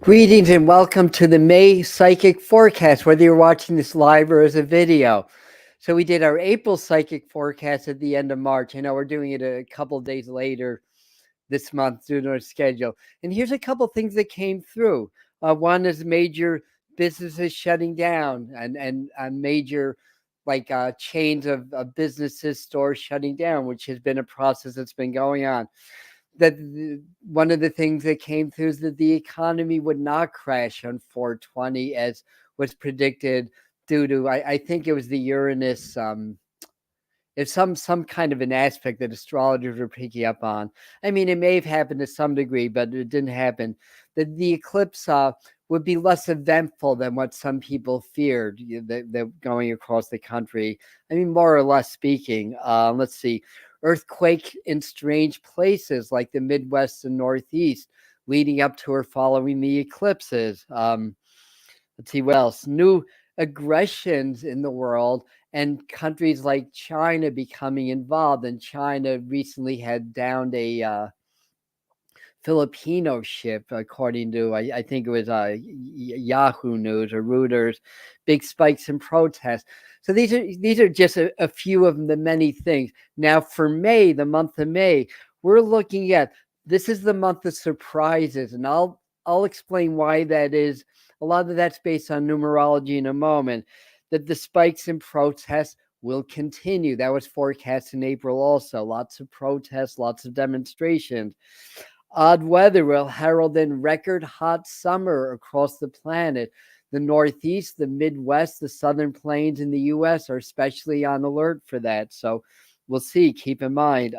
Greetings and welcome to the May Psychic Forecast, whether you're watching this live or as a video. So we did our April Psychic Forecast at the end of March. I know we're doing it a couple days later this month due to our schedule. And here's a couple things that came through. One is major businesses shutting down and major chains of businesses, stores shutting down, which has been a process that's been going on. One of the things that came through is that the economy would not crash on 420 as was predicted due to I think it was the Uranus it's some kind of an aspect that astrologers were picking up on. I mean, it may have happened to some degree, but it didn't happen. The eclipse would be less eventful than what some people feared that going across the country. I mean, more or less speaking. Let's see. Earthquake in strange places like the Midwest and Northeast leading up to or following the eclipses. Let's see what else. New aggressions in the world and countries like China becoming involved. And China recently had downed a Filipino ship, according to I think it was Yahoo News or Reuters. Big spikes in protests. So these are just a few of the many things. Now for May, the month of May, we're looking at this is the month of surprises, and I'll explain why that is. A lot of that's based on numerology in a moment. That the spikes in protests will continue. That was forecast in April also. Lots of protests, lots of demonstrations. Odd weather will herald in record hot summer across the planet. The Northeast, the Midwest, the Southern Plains in the U.S. are especially on alert for that. So we'll see. Keep in mind.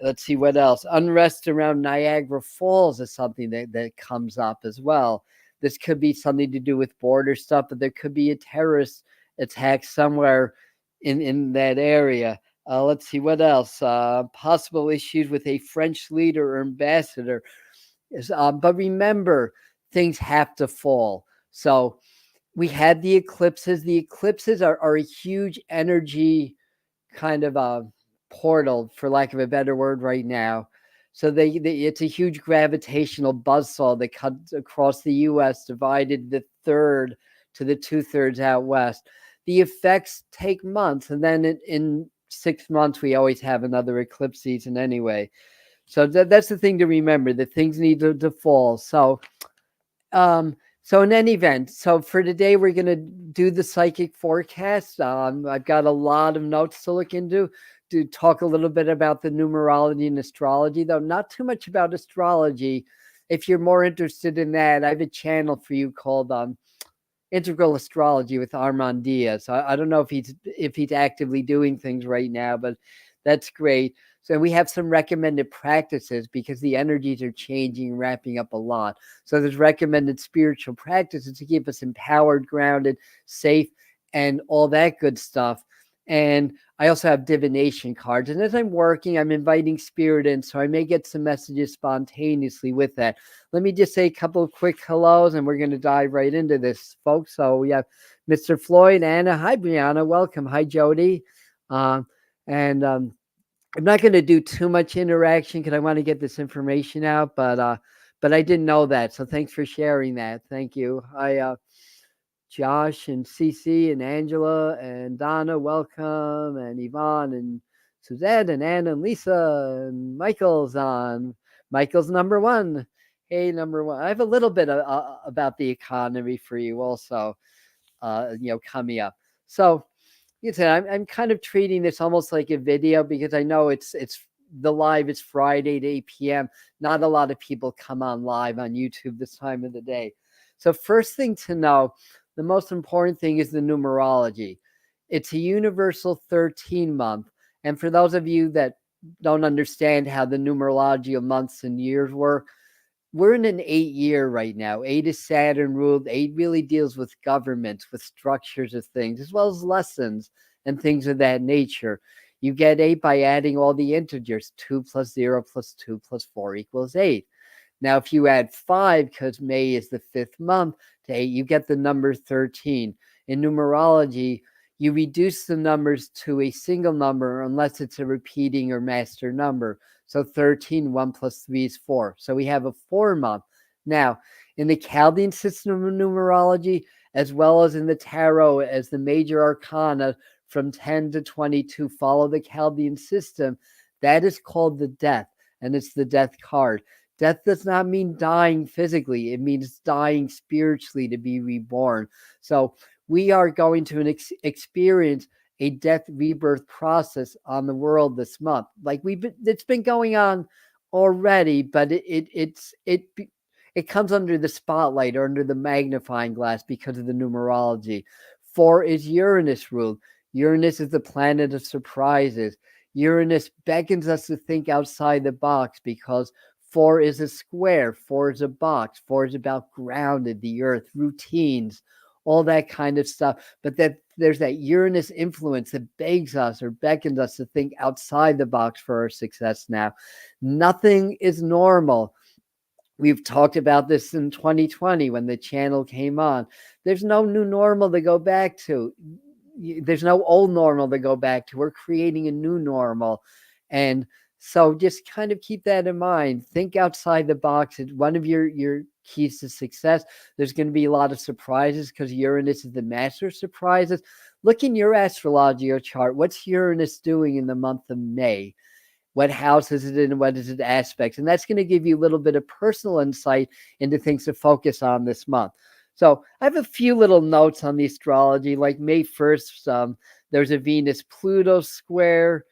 Let's see what else. Unrest around Niagara Falls is something that comes up as well. This could be something to do with border stuff, but there could be a terrorist attack somewhere in that area. Let's see what else. Possible issues with a French leader or ambassador. But remember, things have to fall. So we had the eclipses. The eclipses are a huge energy kind of a portal, for lack of a better word, right now. So it's a huge gravitational buzzsaw that cuts across the U.S., divided the third to the 2/3 out west. The effects take months, and then in 6 months we always have another eclipse season anyway. So that's the thing to remember, that things need to fall. So in any event, so for today we're going to do the psychic forecast. I've got a lot of notes to look into, to talk a little bit about the numerology and astrology, though not too much about astrology. If you're more interested in that, I have a channel for you called Integral Astrology with Armand Diaz. I don't know if he's actively doing things right now, but that's great. So we have some recommended practices because the energies are changing, wrapping up a lot. So there's recommended spiritual practices to keep us empowered, grounded, safe, and all that good stuff. And I also have divination cards. And as I'm working, I'm inviting spirit in, so I may get some messages spontaneously with that. Let me just say a couple of quick hellos, and we're going to dive right into this, folks. So we have Mr. Floyd, Anna. Hi, Brianna. Welcome. Hi, Jody. I'm not going to do too much interaction because I want to get this information out, but I didn't know that. So thanks for sharing that. Thank you. Hi, Josh and Cece and Angela and Donna, welcome, and Yvonne and Suzette and Anna and Lisa and Michael's on. Michael's number one. Hey, number one. I have a little bit about the economy for you also, coming up. So, I'm kind of treating this almost like a video because I know it's the live is Friday at 8 p.m. Not a lot of people come on live on YouTube this time of the day. So first thing to know, the most important thing is the numerology. It's a universal 13 month. And for those of you that don't understand how the numerology of months and years work, we're in an 8-year right now. 8 is Saturn ruled. 8 really deals with governments, with structures of things, as well as lessons and things of that nature. You get 8 by adding all the integers. 2 plus 0 plus 2 plus 4 equals 8. Now, if you add 5, because May is the 5th month, to 8, you get the number 13. In numerology, you reduce the numbers to a single number unless it's a repeating or master number. So 13, 1 plus 3 is 4. So we have a 4 month. Now, in the Chaldean system of numerology, as well as in the tarot, as the major arcana from 10 to 22 follow the Chaldean system, that is called the death, and it's the death card. Death does not mean dying physically. It means dying spiritually to be reborn. So we are going to experience a death rebirth process on the world this month. Like it's been going on already, but it comes under the spotlight or under the magnifying glass because of the numerology. 4 is Uranus ruled. Uranus is the planet of surprises. Uranus beckons us to think outside the box because 4 is a square, 4 is a box, 4 is about grounded, the earth, routines, all that kind of stuff. But that there's that Uranus influence that begs us or beckons us to think outside the box for our success now. Nothing is normal. We've talked about this in 2020 when the channel came on. There's no new normal to go back to. There's no old normal to go back to. We're creating a new normal. And so just kind of keep that in mind. Think outside the box. It's one of your keys to success. There's going to be a lot of surprises because Uranus is the master of surprises. Look in your astrology or chart. What's Uranus doing in the month of May? What house is it in? What is it aspects? And that's going to give you a little bit of personal insight into things to focus on this month. So I have a few little notes on the astrology. Like May 1st, there's a Venus-Pluto square.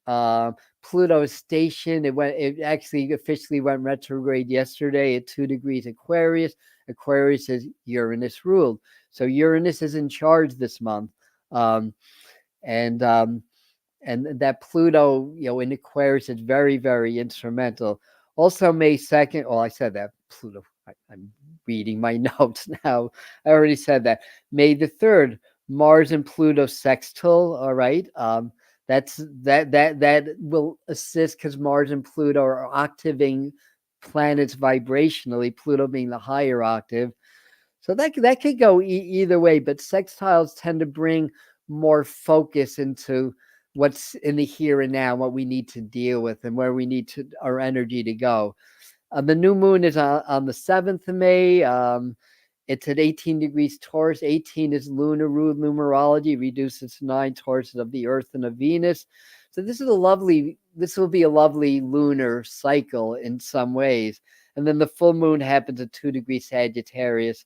Pluto is stationed. It actually officially went retrograde yesterday at 2 degrees Aquarius. Aquarius is Uranus ruled. So Uranus is in charge this month. And that Pluto, in Aquarius is very, very instrumental. Also, May 2nd, I said that, Pluto, I'm reading my notes now. I already said that. May the 3rd, Mars and Pluto sextile, all right? That will assist because Mars and Pluto are octaving planets vibrationally, Pluto being the higher octave. So that could go either way, but sextiles tend to bring more focus into what's in the here and now, what we need to deal with and where we need our energy to go. The new moon is on the 7th of May. It's at 18 degrees Taurus. 18 is lunar ruled numerology, reduces to 9 Taurus of the Earth and of Venus. So this will be a lovely lunar cycle in some ways. And then the full moon happens at 2 degrees Sagittarius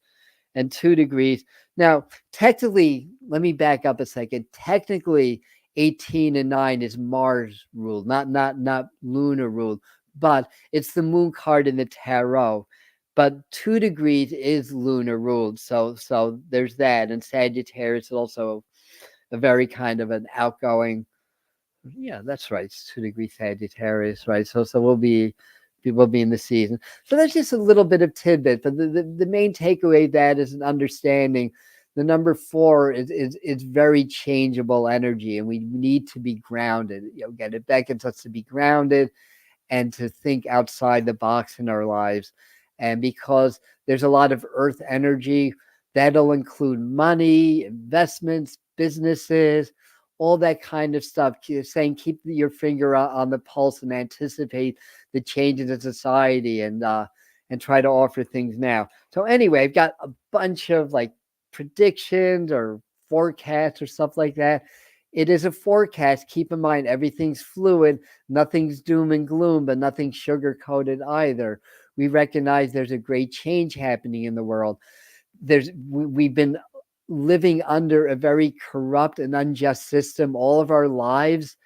and 2 degrees. Now, technically, let me back up a second. Technically, 18 and 9 is Mars ruled, not lunar ruled, but it's the moon card in the tarot. But 2 degrees is lunar ruled, so there's that. And Sagittarius is also a very kind of an outgoing. Yeah, that's right. It's 2 degrees Sagittarius, right? So we'll be in the season. So that's just a little bit of tidbit, but the main takeaway of that is an understanding. The number 4 is very changeable energy, and we need to be grounded. Again, it beckons us to be grounded and to think outside the box in our lives. And because there's a lot of earth energy, that'll include money, investments, businesses, all that kind of stuff. Saying keep your finger on the pulse and anticipate the changes in society and try to offer things now. So anyway, I've got a bunch of like predictions or forecasts or stuff like that. It is a forecast. Keep in mind, everything's fluid. Nothing's doom and gloom, but nothing's sugar-coated either. We recognize there's a great change happening in the world. We've been living under a very corrupt and unjust system all of our lives.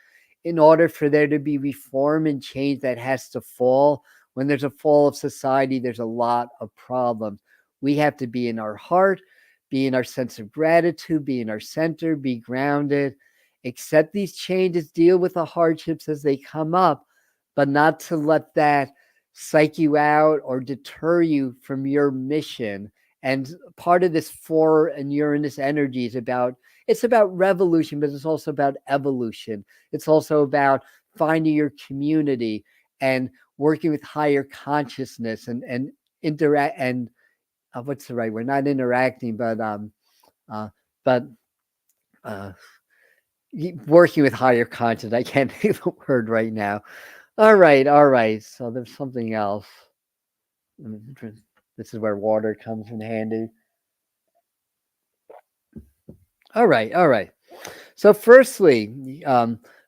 In order for there to be reform and change, that has to fall. When there's a fall of society, there's a lot of problems. We have to be in our heart, be in our sense of gratitude, be in our center, be grounded, accept these changes, deal with the hardships as they come up, but not to let that psych you out or deter you from your mission. And part of this 4 and Uranus energy is about revolution, but it's also about evolution. It's also about finding your community and working with higher consciousness and interact and what's the right word? Not interacting, but working with higher consciousness. I can't think of the word right now. All right. So there's something else. This is where water comes in handy. All right, all right. So, firstly,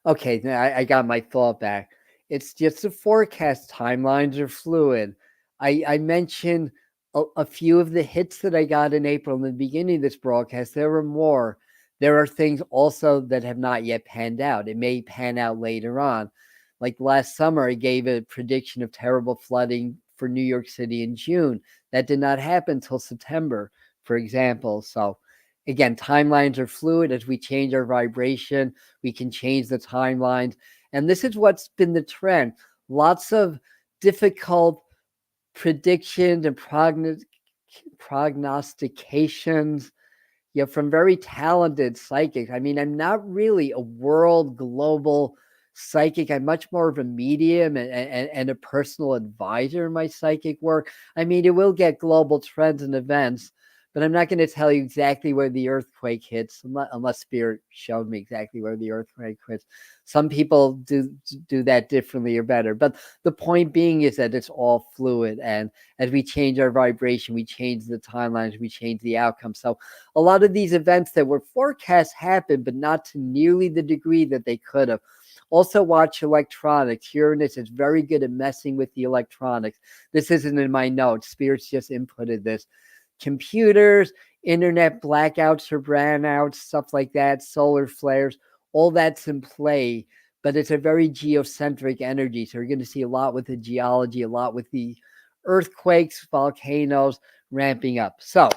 okay, now I got my thought back. It's just a forecast. Timelines are fluid. I mentioned a few of the hits that I got in April in the beginning of this broadcast. There were more. There are things also that have not yet panned out. It may pan out later on. Like last summer, I gave a prediction of terrible flooding for New York City in June. That did not happen until September, for example. So, again, timelines are fluid. As we change our vibration, we can change the timelines. And this is what's been the trend. Lots of difficult predictions and prognostications, from very talented psychics. I mean, I'm not really a world global psychic. I'm much more of a medium and a personal advisor in my psychic work. I mean, it will get global trends and events, but I'm not going to tell you exactly where the earthquake hits unless Spirit showed me exactly where the earthquake hits. Some people do that differently or better. But the point being is that it's all fluid. And as we change our vibration, we change the timelines, we change the outcome. So a lot of these events that were forecast happened, but not to nearly the degree that they could have. Also watch electronics. Uranus is very good at messing with the electronics. This isn't in my notes. Spirits just inputted this. Computers, internet blackouts or brownouts, stuff like that, solar flares, all that's in play. But it's a very geocentric energy. So you're going to see a lot with the geology, a lot with the earthquakes, volcanoes ramping up. So,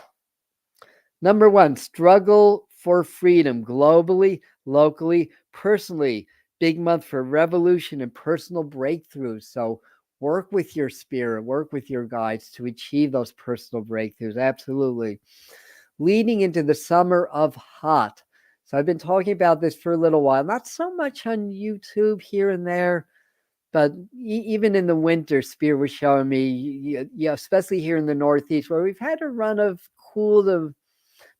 number one, struggle for freedom globally, locally, personally. Big month for revolution and personal breakthroughs. So work with your spirit, work with your guides to achieve those personal breakthroughs. Absolutely. Leading into the summer of hot. So I've been talking about this for a little while, not so much on YouTube here and there, but even in the winter, Spirit was showing me, especially here in the Northeast, where we've had a run of cool to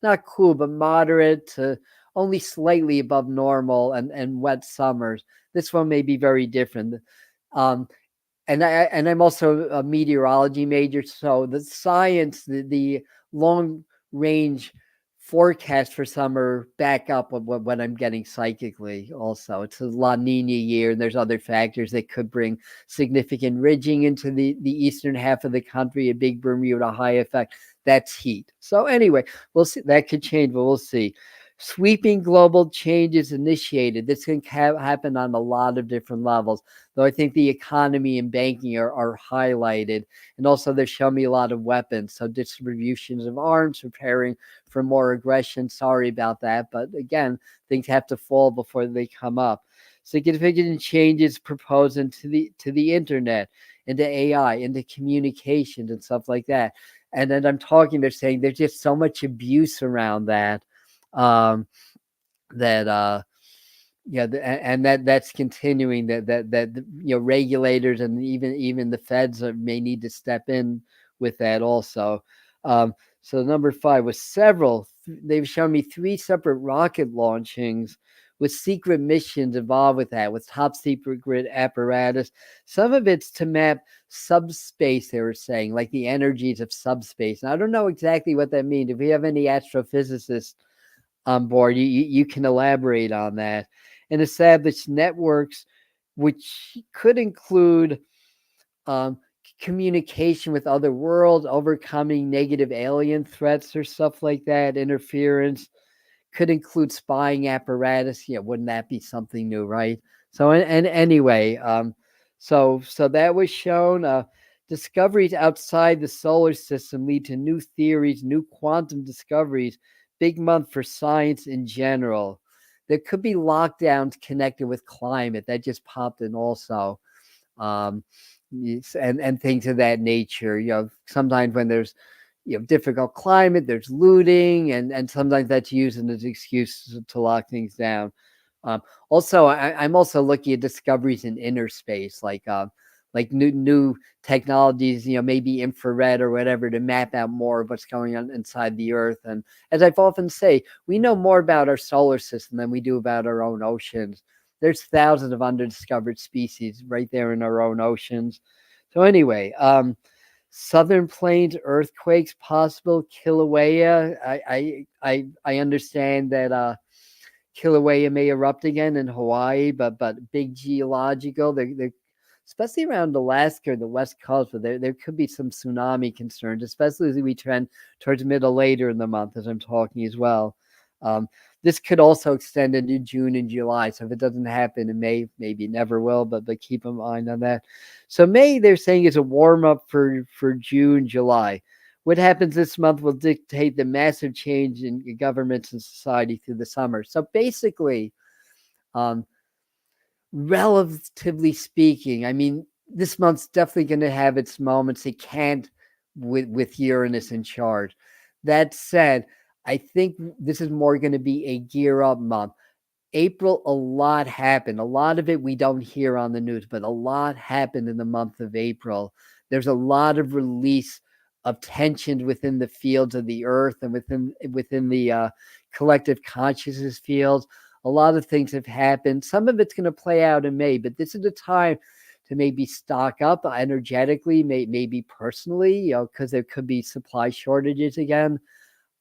not cool, but moderate to only slightly above normal and wet summers. This one may be very different. Um, and I'm also a meteorology major, so the science, the long range forecast for summer back up what I'm getting psychically. Also, it's a La Nina year, and there's other factors that could bring significant ridging into the eastern half of the country, a big Bermuda high effect. That's heat. So anyway, we'll see. That could change, but we'll see. Sweeping global changes initiated. This can happen on a lot of different levels, though I think the economy and banking are highlighted. And also they show me a lot of weapons. So distributions of arms, preparing for more aggression. Sorry about that. But again, things have to fall before they come up. Significant changes proposed into the internet, into AI, into communications and stuff like that. And then they're saying there's just so much abuse around that. That and that's continuing. That regulators and even the feds may need to step in with that also. So number 5 was several. They've shown me 3 separate rocket launchings with secret missions involved with that, with top secret grid apparatus. Some of it's to map subspace, they were saying, like the energies of subspace. And I don't know exactly what that means. If we have any astrophysicists on board, you can elaborate on that. And establish networks, which could include um, communication with other worlds, overcoming negative alien threats or stuff like that, interference. Could include spying apparatus. Yeah, wouldn't that be something new, right? So, and anyway, so that was shown. Discoveries outside the solar system lead to new theories, new quantum discoveries. Big month for science in general. There could be lockdowns connected with climate. That just popped in also. Um, and things of that nature. Sometimes when there's difficult climate, there's looting, and sometimes that's used as an excuse to lock things down. Also, I'm also looking at discoveries in inner space, like new technologies, maybe infrared or whatever, to map out more of what's going on inside the Earth. And as I've often say, we know more about our solar system than we do about our own oceans. There's thousands of undiscovered species right there in our own oceans. So anyway, Southern Plains earthquakes possible. Kilauea. I understand that Kilauea may erupt again in Hawaii, but big geological. They're especially around Alaska or the West Coast, but there could be some tsunami concerns, especially as we trend towards middle later in the month, as I'm talking as well. This could also extend into June and July. So if it doesn't happen in May, maybe it never will, but keep in mind on that. So May, they're saying, is a warm up for June, July. What happens this month will dictate the massive change in governments and society through the summer. So basically, relatively speaking, I mean, this month's definitely going to have its moments. It can't with Uranus in charge. That said, I think this is more going to be a gear up month. April, a lot happened. A lot of it we don't hear on the news, but a lot happened in the month of April. There's a lot of release of tensions within the fields of the earth and within the collective consciousness fields. A lot of things have happened. Some of it's going to play out in May, but this is the time to maybe stock up energetically, maybe personally, because there could be supply shortages again.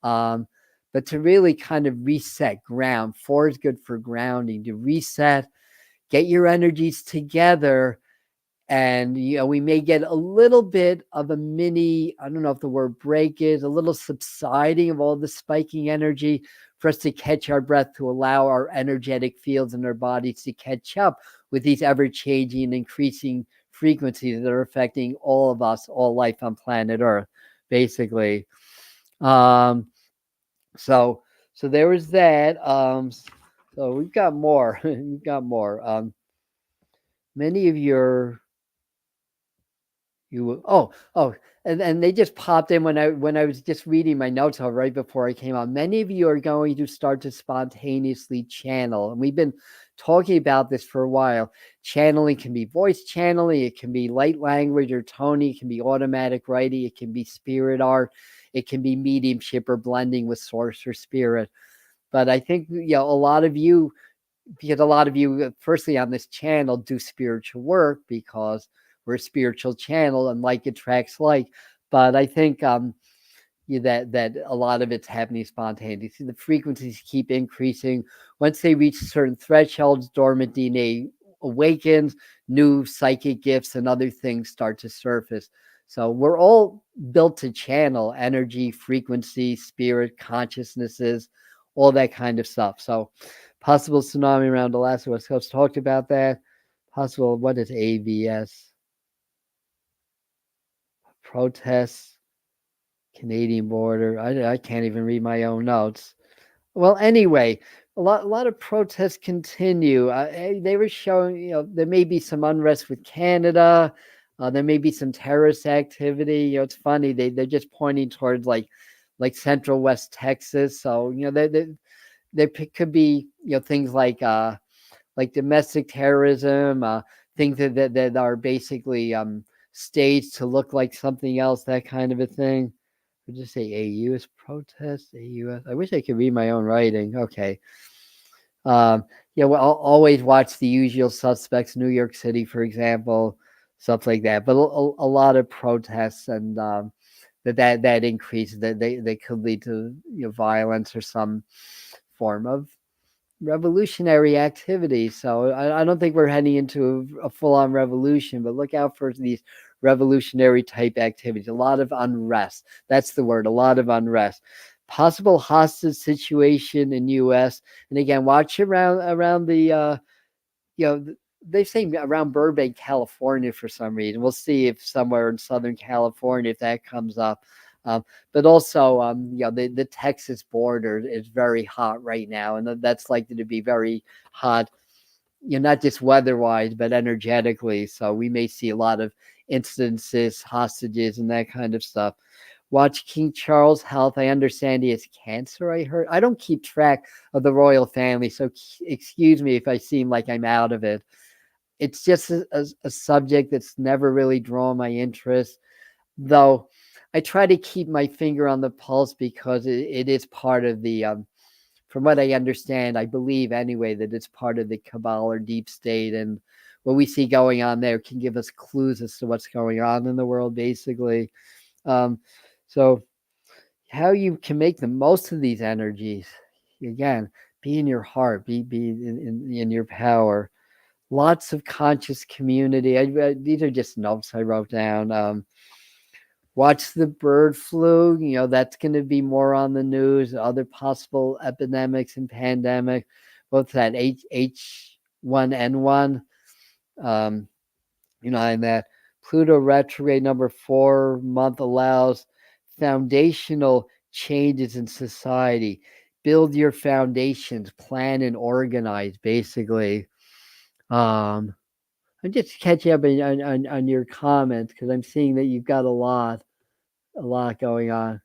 But to really kind of reset ground. 4 is good for grounding, to reset, get your energies together. And, we may get a little bit of a mini, I don't know if the word break is, a little subsiding of all the spiking energy for us to catch our breath, to allow our energetic fields in our bodies to catch up with these ever-changing and increasing frequencies that are affecting all of us, all life on planet Earth, basically. So there was that. So we've got more. We've got more. Many of and they just popped in when I was just reading my notes right before I came on. Many of you are going to start to spontaneously channel, and we've been talking about this for a while. Channeling can be voice channeling, it can be light language or toning, it can be automatic writing, it can be spirit art, it can be mediumship or blending with source or spirit. But I think a lot of you, because a lot of you, firstly on this channel, do spiritual work because we're a spiritual channel and like attracts like. But I think that a lot of it's happening spontaneously. The frequencies keep increasing. Once they reach certain thresholds, dormant DNA awakens, new psychic gifts and other things start to surface. So we're all built to channel energy, frequency, spirit, consciousnesses, all that kind of stuff. So possible tsunami around Alaska West Coast, talked about that. Possible, what is AVS? Protests, Canadian border. I can't even read my own notes. Well, anyway, a lot of protests continue. They were showing, there may be some unrest with Canada. There may be some terrorist activity. It's funny, they're just pointing towards like Central West Texas. So there could be things like domestic terrorism, things that are basically staged to look like something else, that kind of a thing. Would just say AUS protest, AUS. I wish I could read my own writing. Okay. Well, I'll always watch The Usual Suspects, New York City, for example, stuff like that. But a lot of protests and that increase, that they could lead to violence or some form of revolutionary activity. So I don't think we're heading into a full-on revolution, but look out for these revolutionary type activities. A lot of unrest. That's the word. A lot of unrest. Possible hostage situation in U.S. And again, watch around the they say around Burbank, California for some reason. We'll see if somewhere in Southern California, if that comes up. But also, the Texas border is very hot right now, and that's likely to be very hot, not just weather-wise, but energetically. So we may see a lot of incidences, hostages, and that kind of stuff. Watch King Charles' health. I understand he has cancer, I heard. I don't keep track of the royal family, so excuse me if I seem like I'm out of it. It's just a subject that's never really drawn my interest, though I try to keep my finger on the pulse because it is part of the, from what I understand, I believe anyway, that it's part of the cabal or deep state. And what we see going on there can give us clues as to what's going on in the world, basically. So how you can make the most of these energies, again, be in your heart, be in your power. Lots of conscious community. These are just notes I wrote down. Watch the bird flu. That's going to be more on the news. Other possible epidemics and pandemic. Both that H1N1. And that Pluto retrograde number 4 month allows foundational changes in society. Build your foundations, plan and organize, basically. I'm just catching up on your comments because I'm seeing that you've got a lot going on.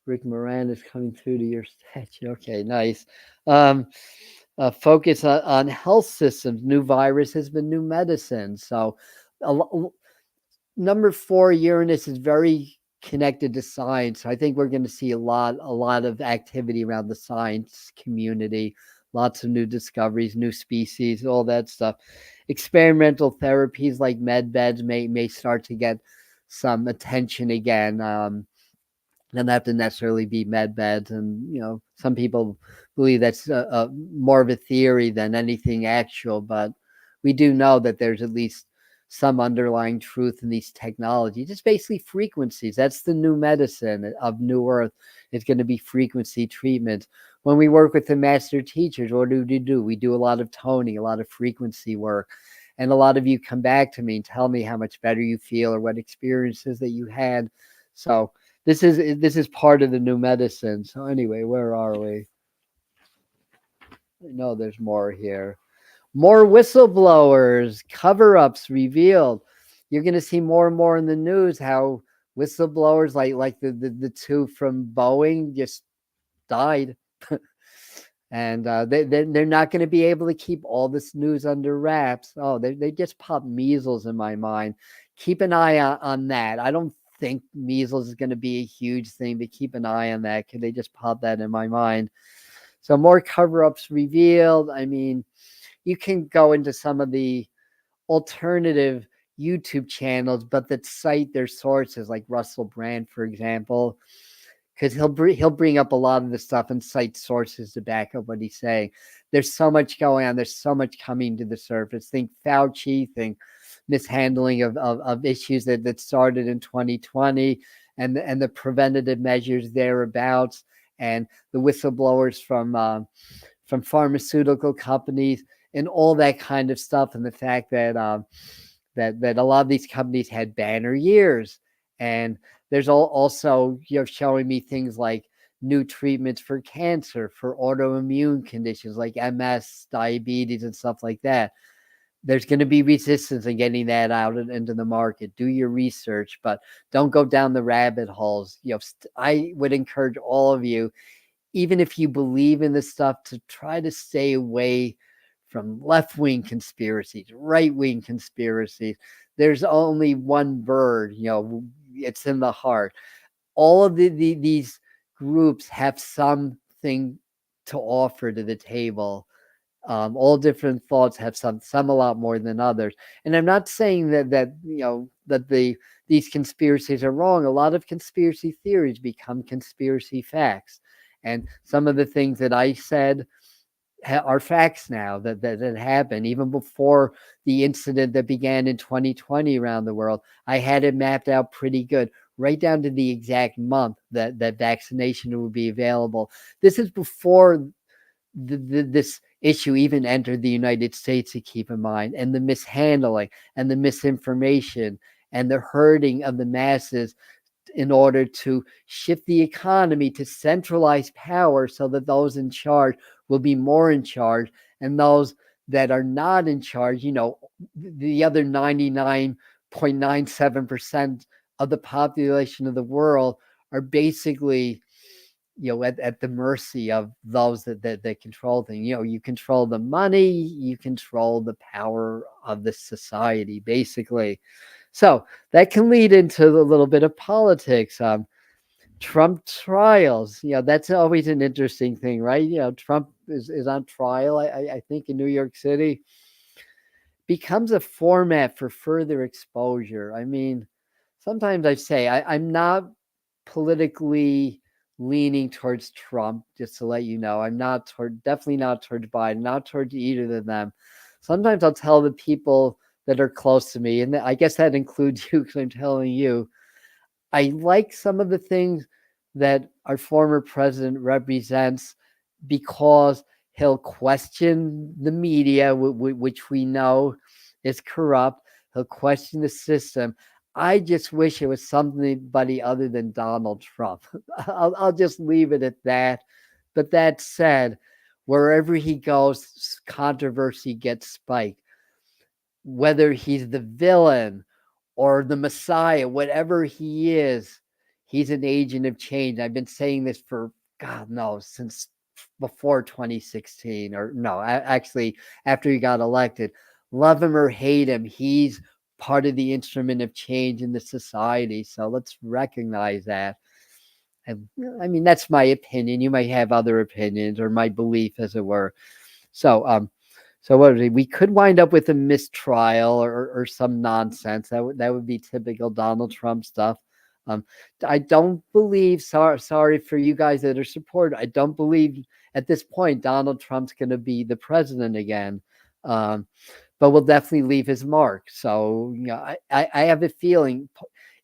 Rick Moran is coming through to your statue. Okay, nice. Focus on health systems. New virus has been new medicine. So, number 4, Uranus is very connected to science. So I think we're going to see a lot of activity around the science community. Lots of new discoveries, new species, all that stuff. Experimental therapies like med beds may start to get some attention again. Doesn't have to necessarily be med beds, and some people believe that's more of a theory than anything actual. But we do know that there's at least some underlying truth in these technologies. It's basically frequencies. That's the new medicine of New Earth. It's going to be frequency treatment. When we work with the master teachers, what do? We do a lot of toning, a lot of frequency work. And a lot of you come back to me and tell me how much better you feel or what experiences that you had. So this is part of the new medicine. So anyway, where are we? I know there's more here. More whistleblowers, cover-ups revealed. You're going to see more and more in the news how whistleblowers like the two from Boeing just died. And they're not going to be able to keep all this news under wraps. Oh, they just popped measles in my mind. Keep an eye on that. I don't think measles is going to be a huge thing, but keep an eye on that because they just popped that in my mind. So more cover-ups revealed. I mean, you can go into some of the alternative YouTube channels, but that cite their sources, like Russell Brand, for example, because he'll bring up a lot of the stuff and cite sources to back up what he's saying. There's so much going on. There's so much coming to the surface. Think Fauci, think mishandling of issues that started in 2020 and the preventative measures thereabouts, and the whistleblowers from pharmaceutical companies and all that kind of stuff, and the fact that that a lot of these companies had banner years. And there's also showing me things like new treatments for cancer, for autoimmune conditions like MS, diabetes, and stuff like that. There's going to be resistance in getting that out into the market. Do your research, but don't go down the rabbit holes. I would encourage all of you, even if you believe in this stuff, to try to stay away from left-wing conspiracies, right-wing conspiracies. There's only one bird, it's in the heart. All of these groups have something to offer to the table. All different thoughts have some a lot more than others. And I'm not saying that these conspiracies are wrong. A lot of conspiracy theories become conspiracy facts. And some of the things that I said are facts now that happened even before the incident that began in 2020 around the world. I had it mapped out pretty good, right down to the exact month that vaccination would be available. This is before this issue even entered the United States, to keep in mind, and the mishandling and the misinformation and the hurting of the masses in order to shift the economy to centralized power so that those in charge will be more in charge, and those that are not in charge, the other 99.97% of the population of the world, are basically at the mercy of those that control things. You control the money, you control the power of the society, basically. So that can lead into a little bit of politics. Trump trials, that's always an interesting thing, right? Trump is on trial, I think, in New York City. becomes a format for further exposure. I mean, sometimes I say I'm not politically leaning towards Trump, just to let you know. I'm not definitely not towards Biden, not towards either of them. Sometimes I'll tell the people that are close to me, and I guess that includes you because I'm telling you, I like some of the things that our former president represents because he'll question the media, which we know is corrupt. He'll question the system. I just wish it was somebody other than Donald Trump. I'll just leave it at that. But that said, wherever he goes, controversy gets spiked. Whether he's the villain or the Messiah, whatever he is, he's an agent of change. I've been saying this for, God knows, since before 2016, or no, actually, after he got elected. Love him or hate him, he's part of the instrument of change in the society. So let's recognize that. And, I mean, that's my opinion. You might have other opinions, or my belief, as it were. So what we could wind up with a mistrial or some nonsense. That would be typical Donald Trump stuff. I don't believe. Sorry for you guys that are supported. I don't believe at this point Donald Trump's going to be the president again. But will definitely leave his mark. So I have a feeling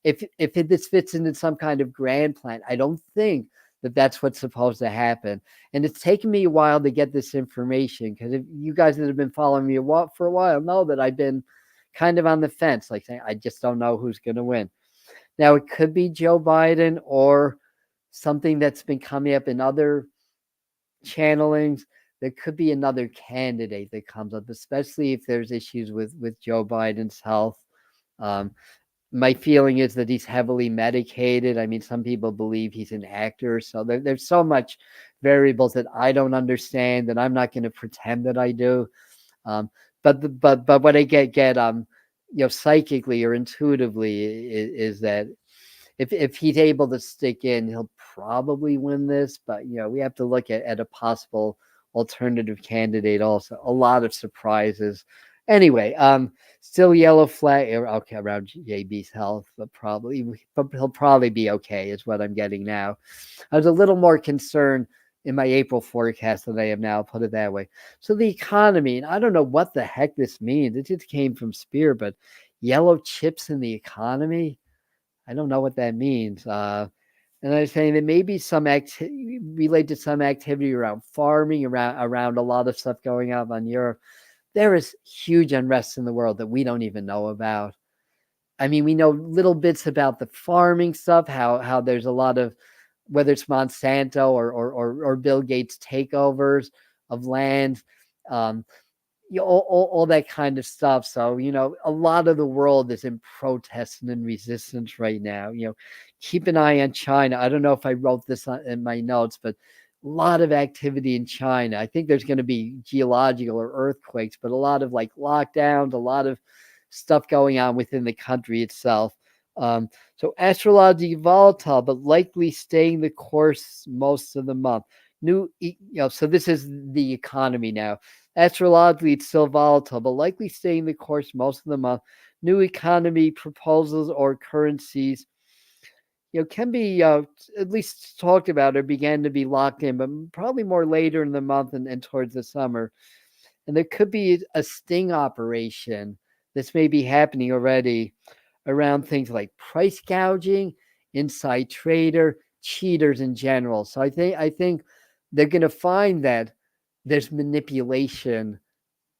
if this fits into some kind of grand plan, I don't think that's what's supposed to happen. And it's taken me a while to get this information, because if you guys that have been following me for a while know that I've been kind of on the fence, like saying I just don't know who's going to win. Now, it could be Joe Biden or something that's been coming up in other channelings. There could be another candidate that comes up, especially if there's issues with Joe Biden's health. My feeling is that he's heavily medicated. I mean, some people believe he's an actor. So there's so much variables that I don't understand, and I'm not going to pretend that I do. But what I get psychically or intuitively is that if he's able to stick in, he'll probably win this. But we have to look at a possible alternative candidate also. A lot of surprises. Anyway, still yellow flag. Okay, around JB's health, but he'll probably be okay, is what I'm getting now. I was a little more concerned in my April forecast than I am now, put it that way. So the economy, and I don't know what the heck this means. It just came from Spear, but yellow chips in the economy, I don't know what that means. And I was saying that maybe some related to some activity around farming, around a lot of stuff going on in Europe. There is huge unrest in the world that we don't even know about. I mean, we know little bits about the farming stuff, how there's a lot of, whether it's Monsanto or Bill Gates takeovers of land, all that kind of stuff. So, a lot of the world is in protest and in resistance right now. Keep an eye on China. I don't know if I wrote this in my notes, but a lot of activity in China. I think there's going to be geological or earthquakes, but a lot of lockdowns, a lot of stuff going on within the country itself. So astrology volatile, but likely staying the course most of the month. So this is the economy now. Astrologically, it's still volatile, but likely staying the course most of the month. New economy proposals or currencies can be at least talked about or began to be locked in, but probably more later in the month and towards the summer. And there could be a sting operation. This may be happening already around things like price gouging, inside trader, cheaters in general. So I think they're going to find that there's manipulation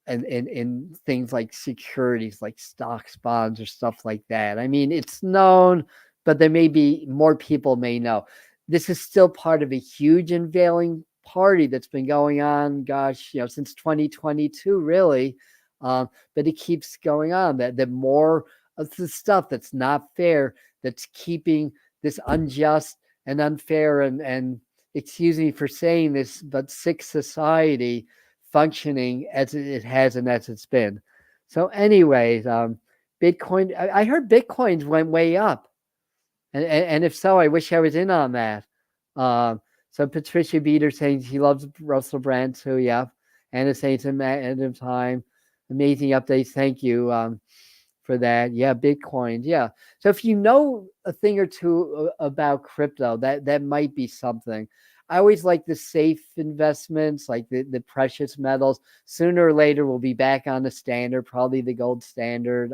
and things like securities, like stocks, bonds, or stuff like that. I mean, it's known, but there may be more people may know. This is still part of a huge unveiling party that's been going on, since 2022, really. But it keeps going on. That the more of the stuff that's not fair, that's keeping this unjust and unfair and excuse me for saying this, but sick society functioning as it has and as it's been. So anyways, Bitcoin, I heard Bitcoins went way up. And if so, I wish I was in on that. So Patricia Beater saying she loves Russell Brand too. Yeah. Anna saying it's a matter of time. Amazing updates. Thank you for that. Yeah, Bitcoin. Yeah. So if you know a thing or two about crypto, that might be something. I always like the safe investments, like the precious metals. Sooner or later, we'll be back on the standard, probably the gold standard.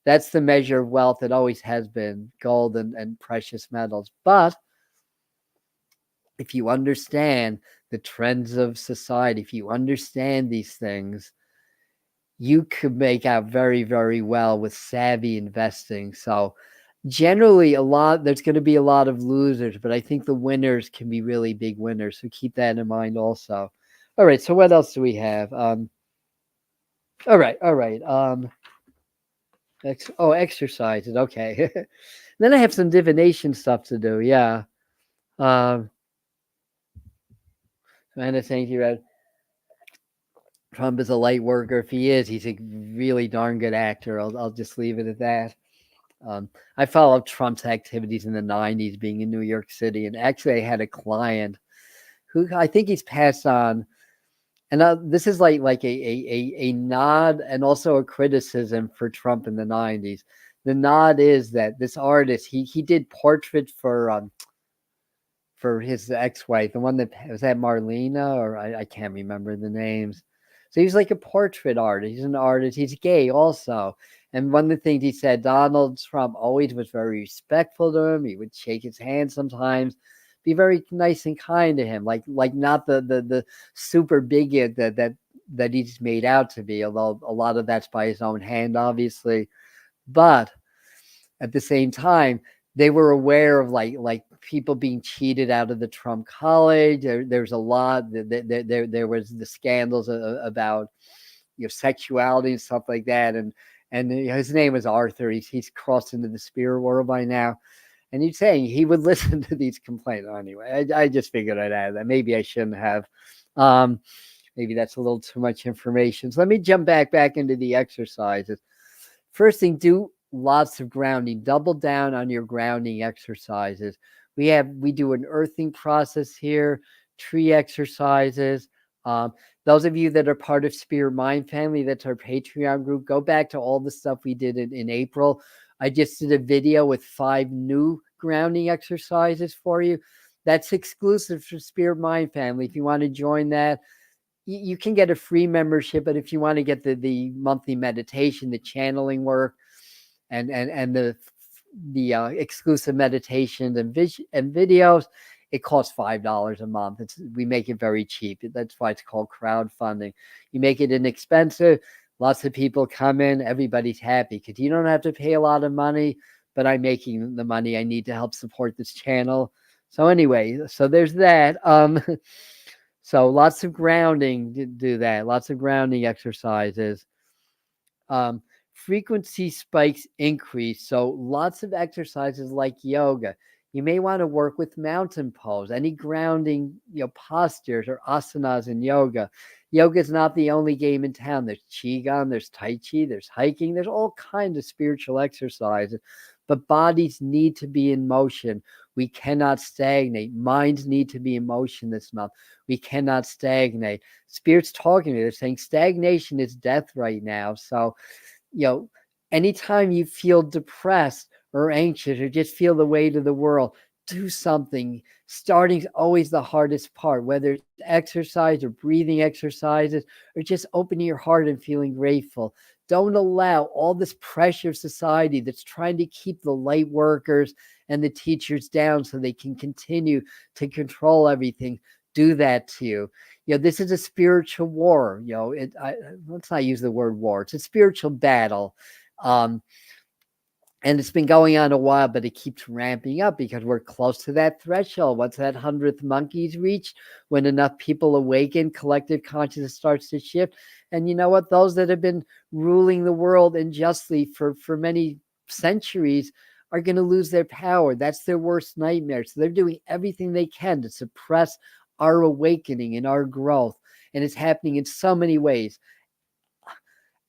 That's the measure of wealth. It always has been gold and precious metals. But if you understand the trends of society, if you understand these things, you could make out very, very well with savvy investing. So generally there's going to be a lot of losers, but I think the winners can be really big winners. So keep that in mind also. All right. So what else do we have? All right. Exercises. Okay. Then I have some divination stuff to do. Yeah. And I think you read Trump is a light worker. If he is, he's a really darn good actor. I'll just leave it at that. I followed Trump's activities in the 90s, being in New York City. And actually, I had a client who I think he's passed on. And this is like a nod and also a criticism for Trump in the 90s. The nod is that this artist, he did portraits for his ex-wife, the one that was that Marlena, or I can't remember the names. So he's like a portrait artist. He's an artist. He's gay also. And one of the things he said, Donald Trump always was very respectful to him. He would shake his hand sometimes, be very nice and kind to him, like not the super bigot that he's made out to be. Although a lot of that's by his own hand, obviously. But at the same time, they were aware of like people being cheated out of the Trump college. There's a lot. There was the scandals about sexuality and stuff like that. And his name was Arthur. He's crossed into the spirit world by now. And he's saying he would listen to these complaints anyway. I just figured I'd add that. Maybe I shouldn't have. Maybe that's a little too much information. So let me jump back into the exercises. First thing, do lots of grounding. Double down on your grounding exercises. We do an earthing process here, tree exercises. Those of you that are part of Spirit Mind Family, that's our Patreon group, go back to all the stuff we did in April. I just did a video with 5 new grounding exercises for you. That's exclusive for Spirit Mind Family. If you want to join that, you can get a free membership, but if you want to get the monthly meditation, the channeling work, and the exclusive meditations and videos, it costs $5 a month. We make it very cheap. That's why it's called crowdfunding. You make it inexpensive. Lots of people come in. Everybody's happy because you don't have to pay a lot of money, but I'm making the money I need to help support this channel. So anyway, so there's that. So lots of grounding, do that. Lots of grounding exercises. Frequency spikes increase. So lots of exercises like yoga. You may want to work with mountain pose, any grounding, postures or asanas in yoga. Yoga is not the only game in town. There's qigong, there's tai chi, there's hiking, there's all kinds of spiritual exercises. But bodies need to be in motion. We cannot stagnate. Minds need to be in motion this month. We cannot stagnate. Spirit's talking to me. They're saying stagnation is death right now. So, anytime you feel depressed or anxious or just feel the weight of the world, do something. Starting is always the hardest part, whether it's exercise or breathing exercises or just opening your heart and feeling grateful. Don't allow all this pressure of society that's trying to keep the light workers and the teachers down so they can continue to control everything. Do that to you. This is a spiritual war. Let's not use the word war. It's a spiritual battle. And it's been going on a while, but it keeps ramping up because we're close to that threshold. Once that 100th monkey's reached, when enough people awaken, collective consciousness starts to shift. And you know what? Those that have been ruling the world unjustly for many centuries are going to lose their power. That's their worst nightmare. So they're doing everything they can to suppress our awakening and our growth. And it's happening in so many ways.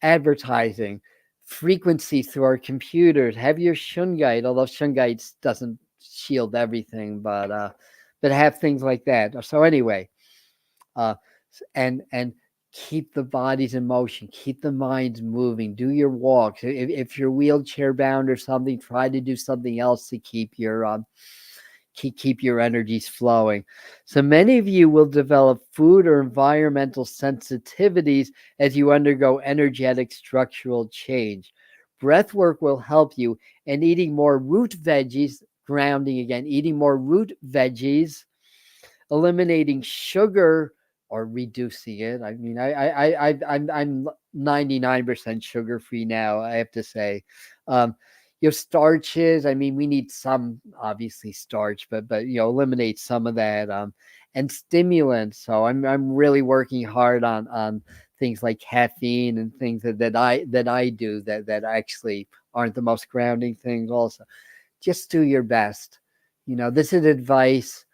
Advertising, frequencies through our computers. Have your shungite, although shungite doesn't shield everything, but have things like that. So anyway, and keep the bodies in motion, keep the minds moving, do your walks. If you're wheelchair bound or something, try to do something else to keep your energies flowing. So many of you will develop food or environmental sensitivities as you undergo energetic structural change. Breath work will help you, and eating more root veggies, grounding again, eating more root veggies, eliminating sugar or reducing it. I mean, I'm 99% sugar free now, I have to say. Starches. I mean, we need some obviously starch, but eliminate some of that. And stimulants. So I'm really working hard on things like caffeine and things that I do that actually aren't the most grounding things. Also, just do your best. This is advice.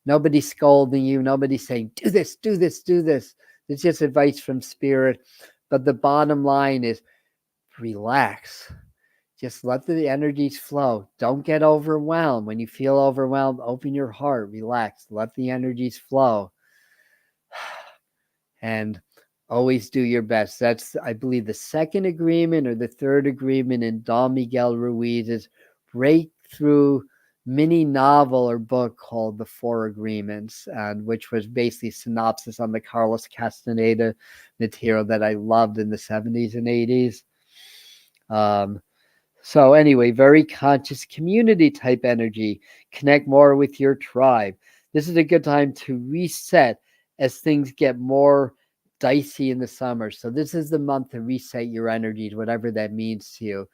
Nobody's scolding you. Nobody's saying, do this, do this, do this. It's just advice from spirit. But the bottom line is relax. Just let the energies flow. Don't get overwhelmed. When you feel overwhelmed, open your heart, relax, let the energies flow. And always do your best. That's, I believe, the second agreement or the third agreement in Don Miguel Ruiz's breakthrough mini novel or book called The Four Agreements, and which was basically a synopsis on the Carlos Castaneda material that I loved in the 70s and 80s. So anyway, very conscious community type energy. Connect more with your tribe. This is a good time to reset as things get more dicey in the summer. So this is the month to reset your energies, whatever that means to you.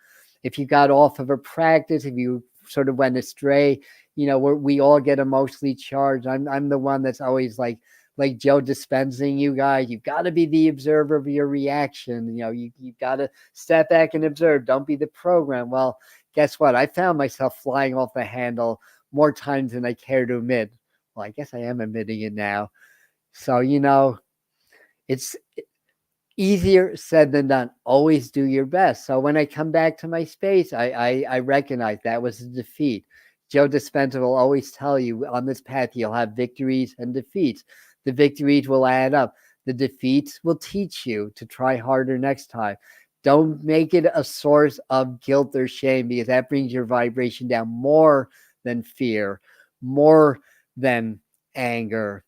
If you got off of a practice, if you sort of went astray, we all get emotionally charged. I'm the one that's always like Joe dispensing you guys. You've got to be the observer of your reaction. You've got to step back and observe. Don't be the program. Well, guess what? I found myself flying off the handle more times than I care to admit. Well, I guess I am admitting it now. So, it's easier said than done. Always do your best. So when I come back to my space, I recognize that was a defeat. Joe Dispenza will always tell you on this path, you'll have victories and defeats. The victories will add up. The defeats will teach you to try harder next time. Don't make it a source of guilt or shame, because that brings your vibration down more than fear, more than anger,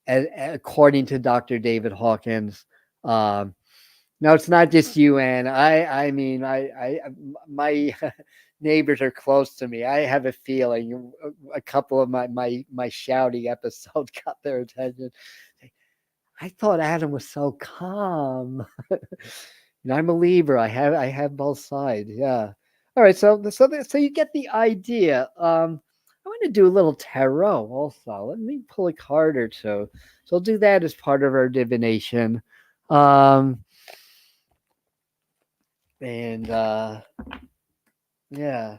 according to Dr. David Hawkins. No, it's not just you, Anne. I mean, my neighbors are close to me. I have a feeling a couple of my shouting episodes got their attention. I thought Adam was so calm. I'm a Libra. I have both sides. Yeah. All right. So you get the idea. I want to do a little tarot also. Let me pull a card or two. So I'll do that as part of our divination. And yeah.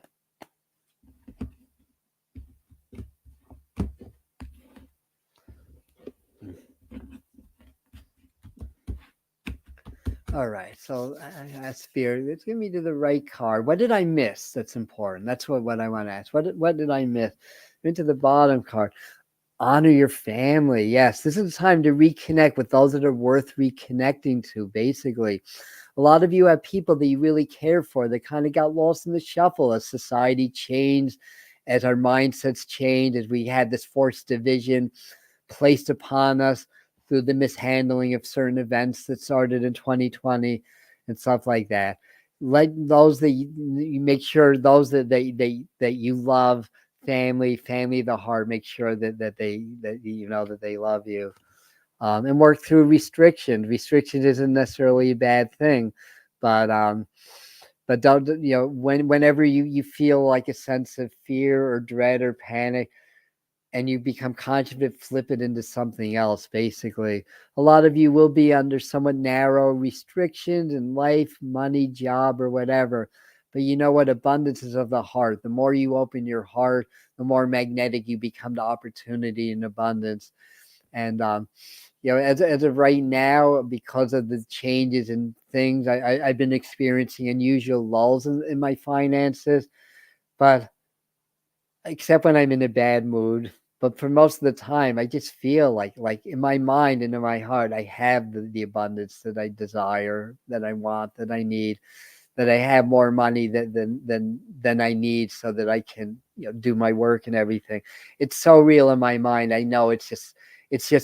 All right. So Spirit, it's going to be to the right card. What did I miss? That's important. That's what I want to ask. What did I miss? Into the bottom card. Honor your family. Yes, this is time to reconnect with those that are worth reconnecting to, basically. A lot of you have people that you really care for that kind of got lost in the shuffle as society changed, as our mindsets changed, as we had this forced division placed upon us through the mishandling of certain events that started in 2020 and stuff like that. Let those that you make sure those that you love, family of the heart, make sure that they love you, and work through restrictions. Restrictions isn't necessarily a bad thing, but don't, whenever you feel like a sense of fear or dread or panic, and you become conscious of it, flip it into something else. Basically, a lot of you will be under somewhat narrow restrictions in life, money, job, or whatever. But you know what? Abundance is of the heart. The more you open your heart, the more magnetic you become to opportunity and abundance. And as of right now, because of the changes in things, I've been experiencing unusual lulls in my finances, but except when I'm in a bad mood. But for most of the time, I just feel like in my mind and in my heart, I have the abundance that I desire, that I want, that I need, that I have more money than I need, so that I can, do my work and everything. It's so real in my mind. I know it's just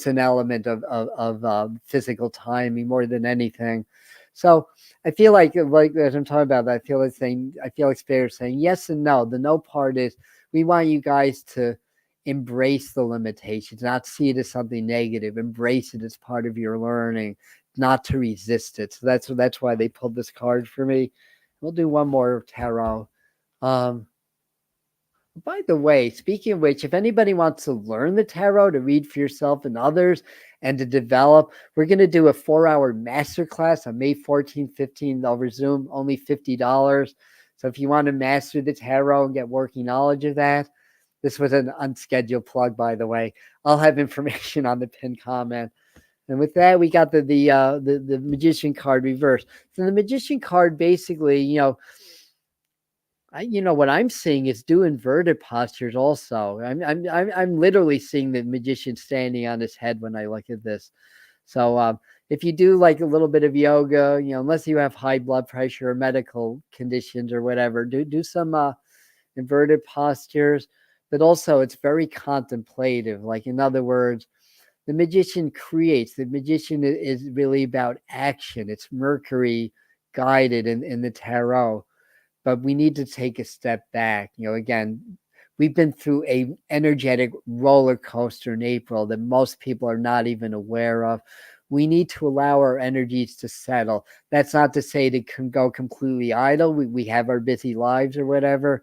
an element of physical timing more than anything. So I feel like as I'm talking about that, I feel like Spirit saying yes and no. The no part is we want you guys to embrace the limitations, not see it as something negative. Embrace it as part of your learning, not to resist it. So that's why they pulled this card for me. We'll do one more tarot. By the way, speaking of which, if anybody wants to learn the tarot, to read for yourself and others, and to develop, we're going to do a 4-hour masterclass on May 14th, 15th over Zoom, only $50. So if you want to master the tarot and get working knowledge of that, this was an unscheduled plug, by the way. I'll have information on the pinned comment. And with that, we got the Magician card reversed. So the Magician card basically, what I'm seeing is do inverted postures also. I'm literally seeing the Magician standing on his head when I look at this. So if you do like a little bit of yoga, unless you have high blood pressure or medical conditions or whatever, do some inverted postures. But also it's very contemplative. Like, in other words, the Magician creates. The Magician is really about action. It's Mercury guided in the tarot. But we need to take a step back. Again, we've been through a energetic roller coaster in April that most people are not even aware of. We need to allow our energies to settle. That's not to say to go completely idle. We have our busy lives or whatever,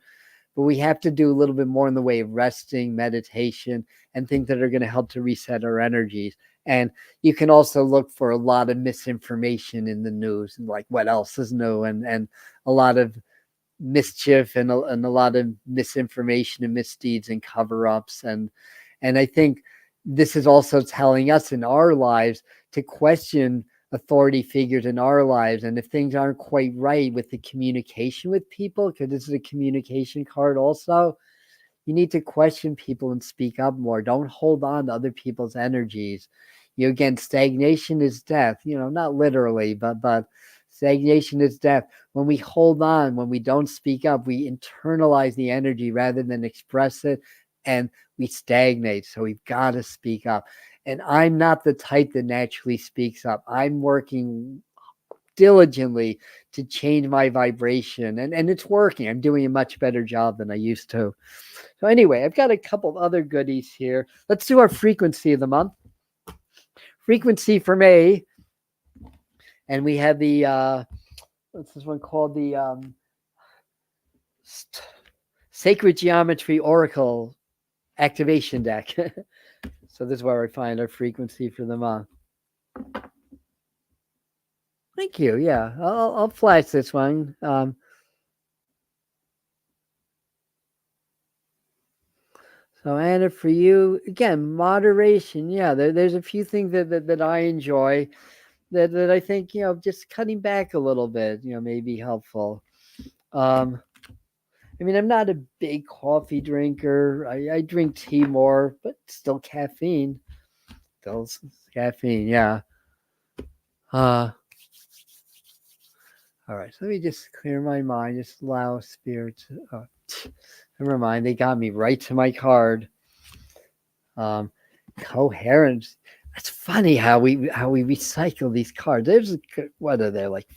but we have to do a little bit more in the way of resting, meditation, and things that are going to help to reset our energies. And you can also look for a lot of misinformation in the news, and like what else is new, and a lot of mischief and a lot of misinformation and misdeeds and cover-ups. And I think this is also telling us in our lives to question authority figures in our lives. And if things aren't quite right with the communication with people, because this is a communication card also, you need to question people and speak up more. Don't hold on to other people's energies. Again, stagnation is death, not literally, but stagnation is death. When we hold on, when we don't speak up, we internalize the energy rather than express it, and we stagnate. So we've got to speak up. And I'm not the type that naturally speaks up. I'm working diligently to change my vibration, and it's working. I'm doing a much better job than I used to. So anyway, I've got a couple of other goodies here. Let's do our frequency of the month. Frequency for May. And we have the, what's this one called? The Sacred Geometry Oracle Activation Deck. So this is where I find our frequency for the month. Thank you. Yeah, I'll flash this one. So Anna, for you, again, moderation. Yeah, there's a few things that I enjoy that I think, just cutting back a little bit, may be helpful. I'm not a big coffee drinker. I drink tea more, but still caffeine. Yeah. All right, so let me just clear my mind. Just allow spirit to, never mind. They got me right to my card. Coherence. That's funny how we recycle these cards. There's, what are there, like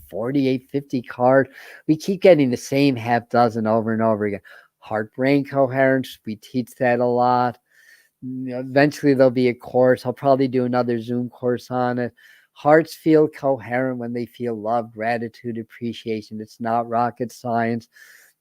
48, 50 cards? We keep getting the same half dozen over and over again. Heart-brain coherence. We teach that a lot. Eventually there'll be a course. I'll probably do another Zoom course on it. Hearts feel coherent when they feel love, gratitude, appreciation. It's not rocket science.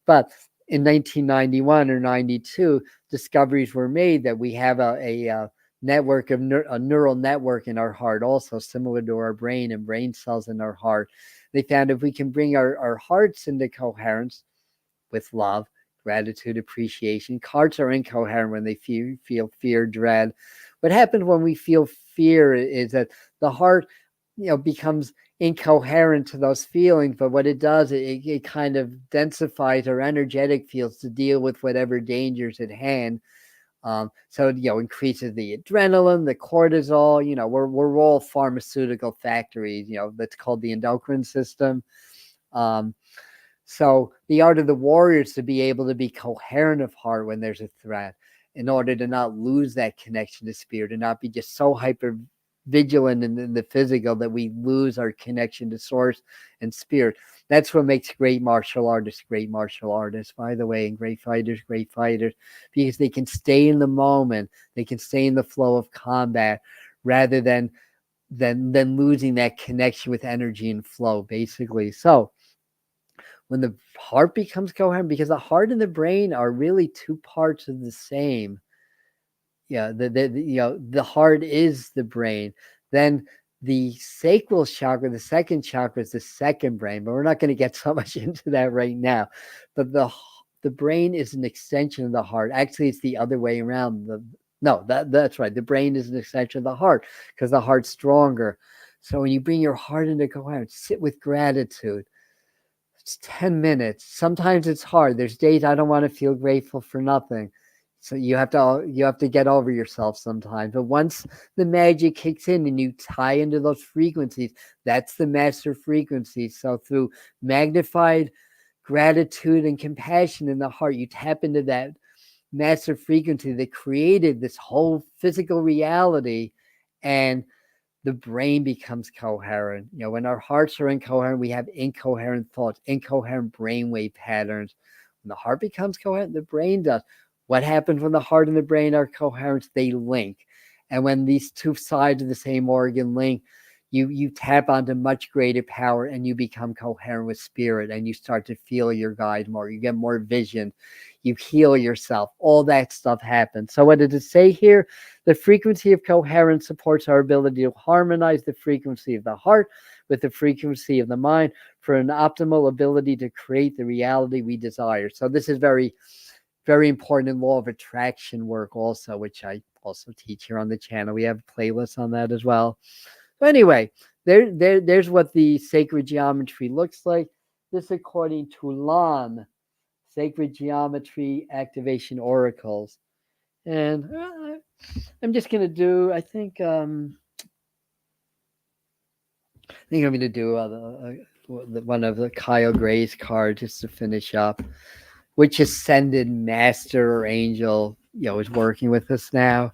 But in 1991 or 92, discoveries were made that we have a network of a neural network in our heart, also similar to our brain and brain cells in our heart. They found if we can bring our hearts into coherence with love, gratitude, appreciation. Hearts are incoherent when they feel fear, dread. What happens when we feel fear is that the heart, becomes incoherent to those feelings, but what it does, it kind of densifies our energetic fields to deal with whatever dangers at hand. So, increases the adrenaline, the cortisol. We're all pharmaceutical factories. That's called the endocrine system. So the art of the warrior is to be able to be coherent of heart when there's a threat, in order to not lose that connection to spirit, and not be just so hyper vigilant in the physical that we lose our connection to source and spirit. That's what makes great martial artists, by the way, and great fighters, because they can stay in the moment. They can stay in the flow of combat rather than losing that connection with energy and flow, basically. So when the heart becomes coherent, because the heart and the brain are really two parts of the same. Yeah, the heart is the brain. Then the sacral chakra, the second chakra, is the second brain, but we're not going to get so much into that right now. But the brain is an extension of the heart. Actually, it's the other way around. That's right. The brain is an extension of the heart, because the heart's stronger. So when you bring your heart into coherence, sit with gratitude. It's 10 minutes. Sometimes it's hard. There's days I don't want to feel grateful for nothing. So you have to get over yourself sometimes. But once the magic kicks in and you tie into those frequencies, that's the master frequency. So through magnified gratitude and compassion in the heart, you tap into that master frequency that created this whole physical reality, and the brain becomes coherent. When our hearts are incoherent, we have incoherent thoughts, incoherent brainwave patterns. When the heart becomes coherent, the brain does. What happens when the heart and the brain are coherent? They link. And when these two sides of the same organ link, you tap onto much greater power, and you become coherent with spirit, and you start to feel your guide more. You get more vision. You heal yourself. All that stuff happens. So what did it say here? The frequency of coherence supports our ability to harmonize the frequency of the heart with the frequency of the mind for an optimal ability to create the reality we desire. So this is very, very important in law of attraction work also, which I also teach here on the channel. We have playlists on that as well. So anyway, there's what the sacred geometry looks like. This according to Lan, Sacred Geometry Activation Oracles. And I'm just going to do, I think I'm going to do one of the Kyle Gray's cards just to finish up. Which ascended master or angel, is working with us now.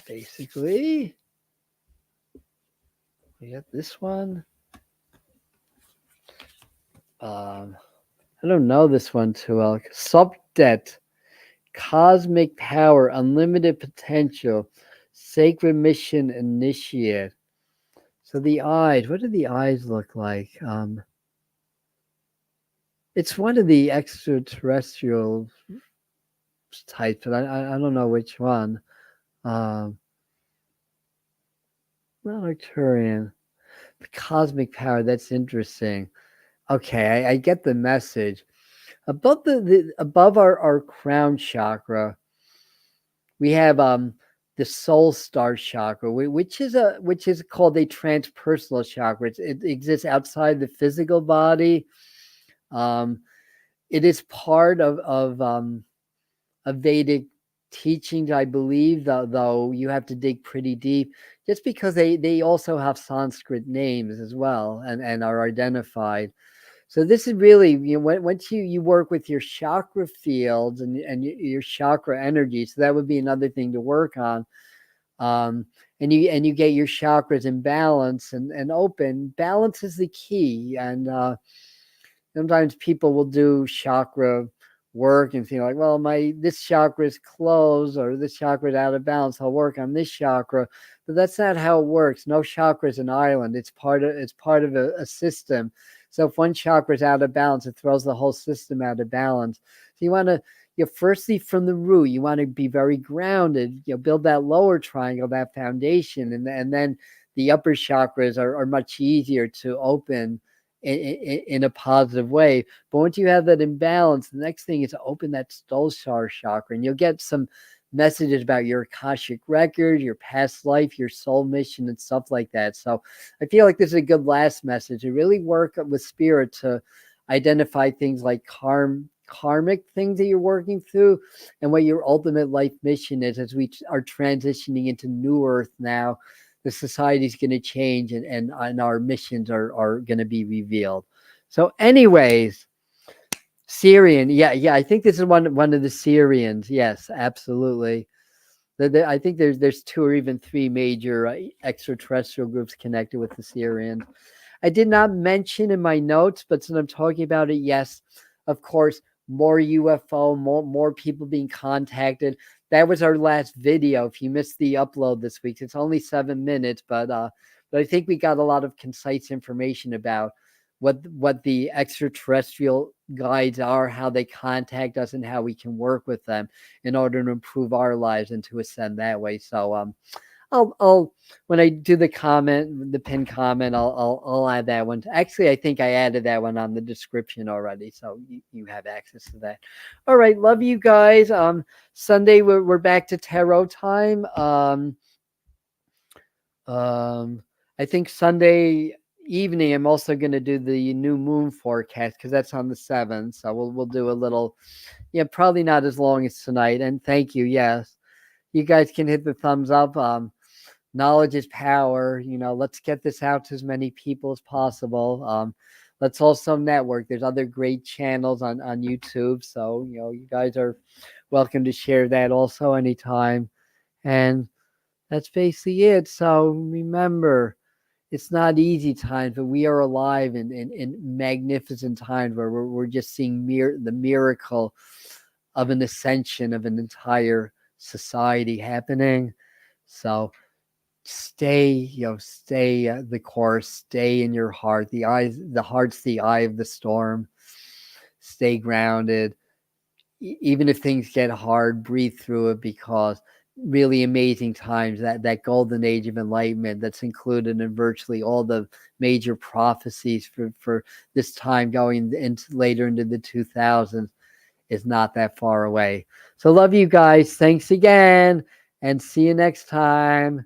Basically, we got this one. I don't know this one too well. Subdet, cosmic power, unlimited potential, sacred mission initiate. So the eyes, what do the eyes look like? It's one of the extraterrestrial types, but I don't know which one. Not Arcturian. The cosmic power, that's interesting. Okay, I get the message. Above above our crown chakra, we have the soul star chakra, which is called a transpersonal chakra. It exists outside the physical body. It is part of Vedic teachings, I believe, though you have to dig pretty deep, just because they also have Sanskrit names as well, and are identified. So this is really, once you work with your chakra fields and your chakra energy, so that would be another thing to work on. And you get your chakras in balance and open. Balance is the key. And sometimes people will do chakra work and feel like, well, this chakra is closed, or this chakra is out of balance. I'll work on this chakra, but that's not how it works. No chakra is an island. It's part of a system. So if one chakra is out of balance, it throws the whole system out of balance. So you want to, firstly from the root, you want to be very grounded. Build that lower triangle, that foundation, and then the upper chakras are much easier to open in a positive way. But once you have that imbalance, the next thing is to open that soul star chakra, and you'll get some messages about your Akashic record, your past life, your soul mission, and stuff like that. So I feel like this is a good last message to really work with spirit to identify things like karmic things that you're working through and what your ultimate life mission is. As we are transitioning into new earth now, the society is going to change, and our missions are going to be revealed. So anyways, Syrian, yeah, I think this is one of the Syrians. Yes, absolutely. I think there's 2 or even 3 major extraterrestrial groups connected with the Syrians. I did not mention in my notes, but since I'm talking about it, yes, of course, more UFO, more people being contacted. That was our last video. If you missed the upload this week, it's only 7 minutes, but I think we got a lot of concise information about what the extraterrestrial guides are, how they contact us, and how we can work with them in order to improve our lives and to ascend that way. So I'll when I do the pinned comment, I'll add that one. Actually, I think I added that one on the description already, so you have access to that. All right, love you guys. Sunday we're back to tarot time. I think Sunday evening I'm also going to do the new moon forecast because that's on the 7th. So we'll do a little, probably not as long as tonight. And thank you. Yes, you guys can hit the thumbs up. Knowledge is power. Let's get this out to as many people as possible. Let's also network. There's other great channels on YouTube. So, you guys are welcome to share that also anytime. And that's basically it. So remember, it's not easy times, but we are alive in magnificent times where we're just seeing the miracle of an ascension of an entire society happening. So stay the course, stay in your heart. The heart's the eye of the storm. Stay grounded. Even if things get hard, breathe through it, because really amazing times, that golden age of enlightenment that's included in virtually all the major prophecies for this time going later into the 2000s is not that far away. So love you guys. Thanks again, and see you next time.